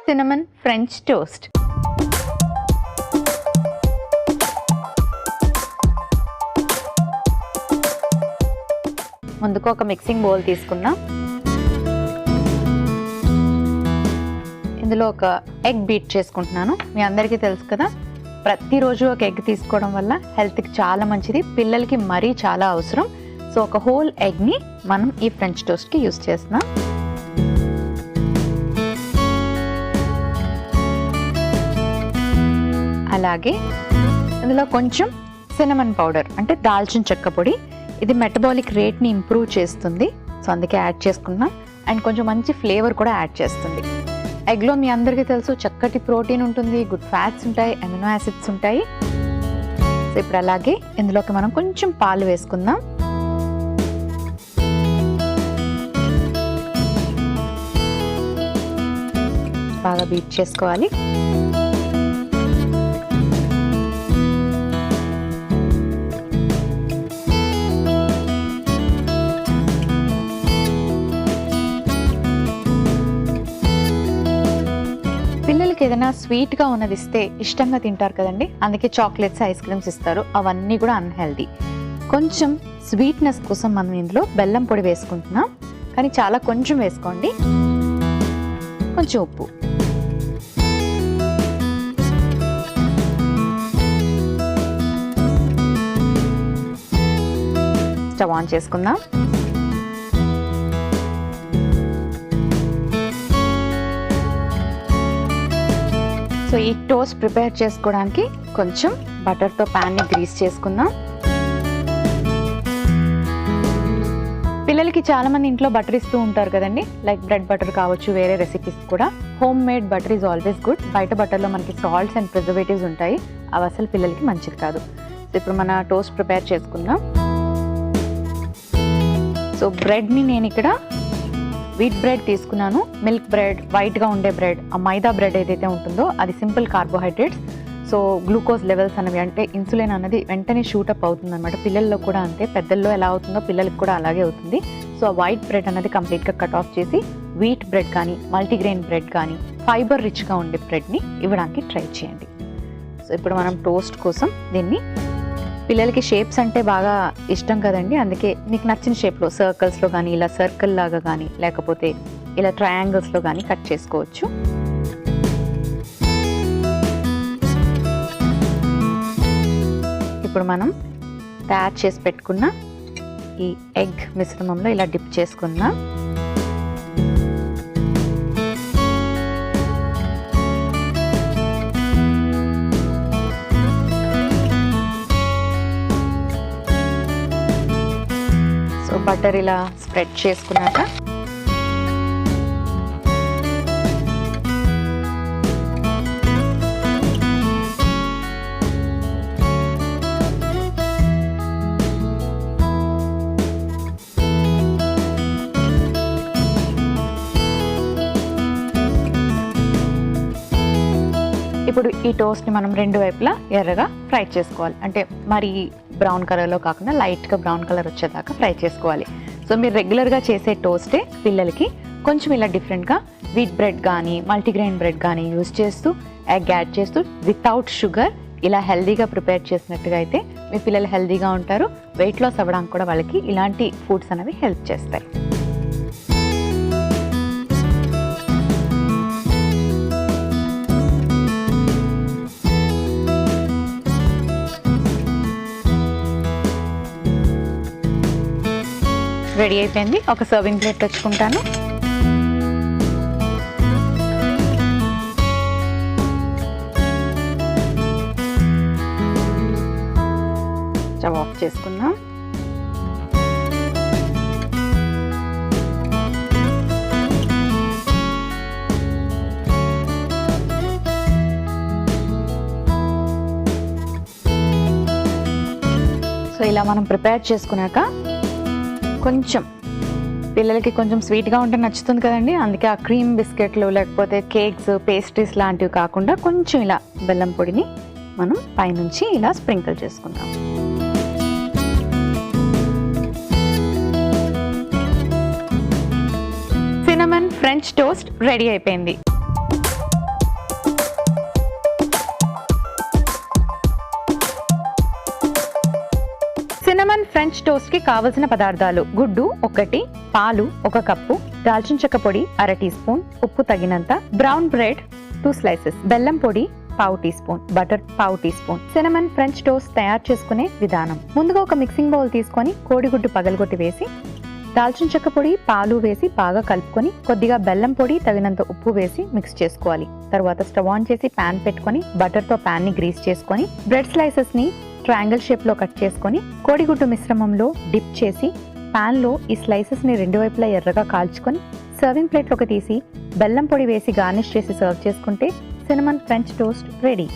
cinnamon French toast. ముందుకు ఒక mixing bowl తీసుకుందాం. ఇందులో ఒక ఎగ్ బీట్ చేసుకుంటున్నాను. మీ అందరికీ తెలుసు కదా, ప్రతిరోజు ఒక ఎగ్ తీసుకోవడం వల్ల హెల్త్కి చాలా మంచిది, పిల్లలకి మరీ చాలా అవసరం. సో ఒక హోల్ ఎగ్ని మనం ఈ ఫ్రెంచ్ టోస్ట్కి యూస్ చేస్తున్నాం. అలాగే ఇందులో కొంచెం సినమన్ పౌడర్ అంటే దాల్చిన చెక్క పొడి. ఇది మెటబాలిక్ రేట్ని ఇంప్రూవ్ చేస్తుంది, సో అందుకే యాడ్ చేసుకున్నాం. అండ్ కొంచెం మంచి ఫ్లేవర్ కూడా యాడ్ చేస్తుంది. ఎగ్లో మీ అందరికీ తెలుసు చక్కటి ప్రోటీన్ ఉంటుంది, గుడ్ ఫ్యాట్స్ ఉంటాయి, అమినో యాసిడ్స్ ఉంటాయి. సో ఇప్పుడు అలాగే ఇందులోకి మనం కొంచెం పాలు వేసుకుందాం. బాగా బీట్ చేసుకోవాలి. పిల్లలకి ఏదైనా స్వీట్గా ఉన్నది ఇస్తే ఇష్టంగా తింటారు కదండి, అందుకే చాక్లెట్స్, ఐస్ క్రీమ్స్ ఇస్తారు. అవన్నీ కూడా అన్హెల్దీ. కొంచెం స్వీట్నెస్ కోసం మనం ఇందులో బెల్లం పొడి వేసుకుంటున్నాం, కానీ చాలా కొంచెం వేసుకోండి. కొంచెం ఉప్పు, స్టవ్ ఆన్ చేసుకుందాం. సో ఈ టోస్ట్ ప్రిపేర్ చేసుకోవడానికి కొంచెం బటర్తో ప్యాన్ని గ్రీస్ చేసుకుందాం. పిల్లలకి చాలా మంది ఇంట్లో బటర్ ఇస్తూ ఉంటారు కదండి, లైక్ బ్రెడ్ బటర్ కావచ్చు, వేరే రెసిపీస్ కూడా. Home made butter is always good. బయట బటర్లో మనకి సాల్ట్స్ అండ్ ప్రిజర్వేటివ్స్ ఉంటాయి, అవి అసలు పిల్లలకి మంచిది కాదు. సో ఇప్పుడు మన టోస్ట్ ప్రిపేర్ చేసుకుందాం. సో బ్రెడ్ని నేను ఇక్కడ వీట్ బ్రెడ్ తీసుకున్నాను. మిల్క్ బ్రెడ్, వైట్గా ఉండే బ్రెడ్, ఆ మైదా బ్రెడ్ ఏదైతే ఉంటుందో అది simple carbohydrates. So glucose levels అనేవి, అంటే ఇన్సులిన్ అనేది వెంటనే షూటప్ అవుతుంది అనమాట. పిల్లల్లో కూడా అంతే, పెద్దల్లో ఎలా అవుతుందో పిల్లలకి కూడా అలాగే అవుతుంది. సో ఆ వైట్ బ్రెడ్ అనేది కంప్లీట్గా కట్ ఆఫ్ చేసి వీట్ బ్రెడ్ కానీ, మల్టీగ్రెయిన్ బ్రెడ్ కానీ, ఫైబర్ రిచ్గా ఉండే బ్రెడ్ని ఇవ్వడానికి ట్రై చేయండి. సో ఇప్పుడు మనం టోస్ట్ కోసం దీన్ని, పిల్లలకి షేప్స్ అంటే బాగా ఇష్టం కదండి, అందుకే మీకు నచ్చిన షేప్లో, సర్కిల్స్లో కానీ, ఇలా సర్కిల్ లాగా కానీ, లేకపోతే ఇలా ట్రయాంగిల్స్లో కానీ కట్ చేసుకోవచ్చు. ఇప్పుడు మనం తయారు చేసి పెట్టుకున్న ఈ ఎగ్ మిశ్రమంలో ఇలా డిప్ చేసుకుందాం. బటర్ ఇలా స్ప్రెడ్ చేసుకున్నాక ఇప్పుడు ఈ టోస్ట్ని మనం రెండు వైపులా ఎర్రగా ఫ్రై చేసుకోవాలి. అంటే మరి బ్రౌన్ కలర్లో కాకుండా లైట్గా బ్రౌన్ కలర్ వచ్చేదాకా ఫ్రై చేసుకోవాలి. సో మీరు రెగ్యులర్గా చేసే టోస్టే పిల్లలకి కొంచెం ఇలా డిఫరెంట్గా వీట్ బ్రెడ్ కానీ, మల్టీగ్రెయిన్ బ్రెడ్ కానీ యూజ్ చేస్తూ, ఎగ్ యాడ్ చేస్తూ, వితౌట్ షుగర్ ఇలా హెల్దీగా ప్రిపేర్ చేసినట్టుగా అయితే మీ పిల్లలు హెల్దీగా ఉంటారు. వెయిట్ లాస్ అవ్వడానికి కూడా వాళ్ళకి ఇలాంటి ఫుడ్స్ అనేవి హెల్ప్ చేస్తాయి. రెడీ అయిపోయింది. ఒక సర్వింగ్ ప్లేట్ తెచ్చుకుంటాను. స్టవ్ ఆఫ్ చేసుకుందాం. సో ఇలా మనం ప్రిపేర్ చేసుకున్నాక కొంచెం పిల్లలకి కొంచెం స్వీట్గా ఉంటే నచ్చుతుంది కదండి, అందుకే ఆ క్రీమ్ బిస్కెట్లు లేకపోతే కేక్స్, పేస్ట్రీస్ లాంటివి కాకుండా కొంచెం ఇలా బెల్లం పొడిని మనం పైనుంచి ఇలా స్ప్రింకిల్ చేసుకుందాం. సినమన్ ఫ్రెంచ్ టోస్ట్ రెడీ అయిపోయింది. ఫ్రెంచ్ టోస్ట్ కి కావలసిన పదార్థాలు: గుడ్డు 1, పాలు 1 కప్పు, దాల్చిన చెక్క పొడి 1/2 టీ స్పూన్, ఉప్పు తగినంత, బ్రౌన్ బ్రెడ్ 2 స్లైసెస్, బెల్లం పొడి 1/2 teaspoon, butter 1/2 teaspoon. Cinnamon French toast తయారు చేసుకునే విధానం: ముందుగా ఒక మిక్సింగ్ బౌల్ తీసుకొని కోడిగుడ్డు పగలగొట్టి వేసి, దాల్చిన చెక్క పొడి, పాలు వేసి బాగా కలుపుకొని, కొద్దిగా బెల్లం పొడి, తగినంత ఉప్పు వేసి మిక్స్ చేసుకోవాలి. తర్వాత స్టవ్ ఆన్ చేసి పాన్ పెట్టుకొని బటర్ తో పాన్ ని గ్రీస్ చేసుకొని, బ్రెడ్ స్లైసెస్ ని ట్రయాంగిల్ షేప్ లో కట్ చేసుకొని కోడిగుడ్డు మిశ్రమంలో డిప్ చేసి పాన్ లో ఈ స్లైసెస్ ని 2 వైపులా ఎర్రగా కాల్చుకొని సర్వింగ్ ప్లేట్ లోకి తీసి బెల్లం పొడి వేసి గార్నిష్ చేసి సర్వ్ చేసుకుంటే సినమన్ ఫ్రెంచ్ టోస్ట్ రెడీ.